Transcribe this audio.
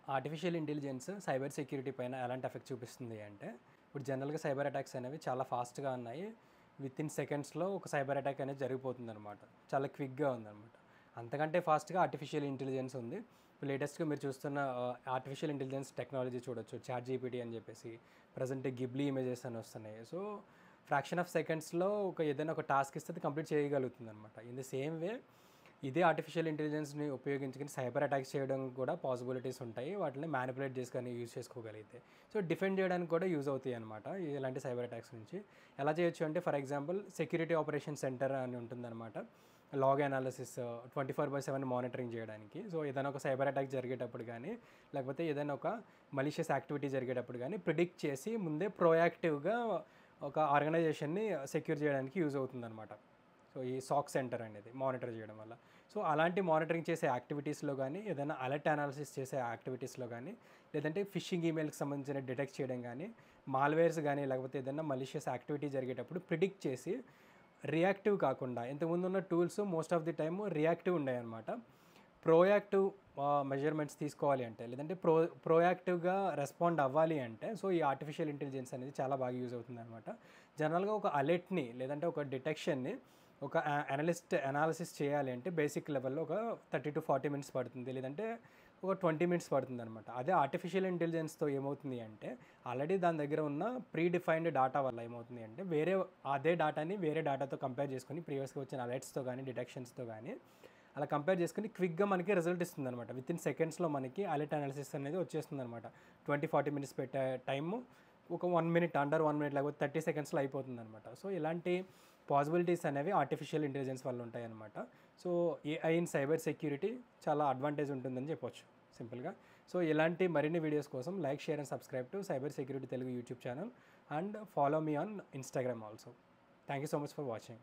Artificial intelligence cyber security పైన ఎలాంటి effect చూపిస్తుంది అంటే, ఇప్పుడు జనరల్‌గా సైబర్ అటాక్స్ అనేవి చాలా ఫాస్ట్‌గా ఉన్నాయి. వితిన్ సెకండ్స్‌లో ఒక సైబర్ అటాక్ అనేది జరిగిపోతుందనమాట. చాలా క్విక్‌గా ఉందనమాట. అంతకంటే ఫాస్ట్‌గా ఆర్టిఫిషియల్ ఇంటెలిజెన్స్ ఉంది. లేటెస్ట్‌గా మీరు చూస్తున్న ఆర్టిఫిషియల్ ఇంటెలిజెన్స్ టెక్నాలజీ చూడొచ్చు. చాట్ జీపీటీ అని చెప్పేసి, ప్రెజెంట్ గిబ్లీ ఇమేజెస్ అని వస్తున్నాయి. సో, ఫ్రాక్షన్ ఆఫ్ సెకండ్స్‌లో ఏదైనా ఒక టాస్క్ ఇస్తే అది కంప్లీట్ చేయగలుగుతుందనమాట. ఇన్ ది సేమ్ వే ఇదే ఆర్టిఫిషియల్ ఇంటెలిజెన్స్‌ని ఉపయోగించుకొని సైబర్ అటాక్స్ చేయడం కూడా పాసిబిలిటీస్ ఉంటాయి. వాటిని మ్యానిపులేట్ చేసుకొని యూజ్ చేసుకోగలిగితే. సో, డిఫెండ్ చేయడానికి కూడా యూజ్ అవుతాయి అనమాట. ఇలాంటి సైబర్ అటాక్స్ నుంచి. ఎలా చేయొచ్చు అంటే for example security operation centre అని ఉంటుందన్నమాట. లాగ్ అనాలిసిస్ 24/7 మానిటరింగ్ చేయడానికి. సో, ఏదైనా ఒక సైబర్ అటాక్ జరిగేటప్పుడు గానీ, లేకపోతే ఏదైనా ఒక మలిషియస్ యాక్టివిటీ జరిగేటప్పుడు గానీ ప్రిడిక్ట్ చేసి ముందే ప్రొయాక్టివ్‌గా ఒక ఆర్గనైజేషన్‌ని సెక్యూర్ చేయడానికి యూజ్ అవుతుందన్నమాట. సో, ఈ సాక్ సెంటర్ అనేది మానిటర్ చేయడం వల్ల. సో, అలాంటి మానిటరింగ్ చేసే యాక్టివిటీస్‌లో గానీ, ఏదైనా అలర్ట్ అనాలిసిస్ చేసే యాక్టివిటీస్‌లో గానీ, లేదంటే ఫిషింగ్ ఈమెయిల్‌కి సంబంధించిన డిటెక్ట్ చేయడం గానీ, మాల్‌వేర్స్ గానీ, లేకపోతే ఏదైనా మలిషియస్ యాక్టివిటీ జరిగేటప్పుడు ప్రిడిక్ట్ చేసి, రియాక్టివ్ కాకుండా ఇంతకుముందున్న tools most of the time reactive ఉండేయన్నమాట. ప్రోయాక్టివ్ మెజర్‌మెంట్స్ తీసుకోవాలి అంటే, లేదంటే ప్రోయాక్టివ్‌గా రెస్పాండ్ అవ్వాలి అంటే, సో, ఈ ఆర్టిఫిషియల్ ఇంటెలిజెన్స్ అనేది చాలా బాగా యూజ్ అవుతుందనమాట. జనరల్‌గా ఒక అలర్ట్‌ని లేదంటే ఒక డిటెక్షన్‌ని ఒక అనలిస్ట్ అనాలిసిస్ చేయాలి అంటే బేసిక్ లెవెల్‌లో ఒక 30-40 మినిట్స్ పడుతుంది. లేదంటే ఒక 20 మినిట్స్ పడుతుందనమాట. అదే ఆర్టిఫిషియల్ ఇంటెలిజెన్స్‌తో ఏమవుతుంది అంటే, ఆల్రెడీ దాని దగ్గర ఉన్న ప్రీ డిఫైన్డ్ డాటా వల్ల ఏమవుతుంది అంటే, అదే డాటాని వేరే డాటాతో కంపేర్ చేసుకొని ప్రీవియస్‌గా వచ్చిన అలర్ట్స్‌తో గానీ, డిటెక్షన్స్‌తో గానీ అలా కంపేర్ చేసుకొని క్విక్‌గా మనకి రిజల్ట్ ఇస్తుందనమాట. వితిన్ సెకండ్స్‌లో మనకి అలర్ట్ అనాలిసిస్ అనేది వచ్చేస్తుందనమాట. 20-40 మినిట్స్ పెట్టే టైము ఒక 1 మినిట్, అండర్ 1 మినిట్ లేకపోతే 30 సెకండ్స్‌లో అయిపోతుందనమాట. సో, ఇలాంటి పాసిబిలిటీస్ అనేవి ఆర్టిఫిషియల్ ఇంటెలిజెన్స్ వల్ల ఉంటాయన్నమాట. So, AI in cyber security చాలా అడ్వాంటేజ్ ఉంటుందని చెప్పొచ్చు సింపుల్‌గా. సో, ఇలాంటి మరిన్ని వీడియోస్ కోసం like, share and subscribe to cyber security Telugu YouTube channel and follow me on Instagram also. Thank you so much for watching.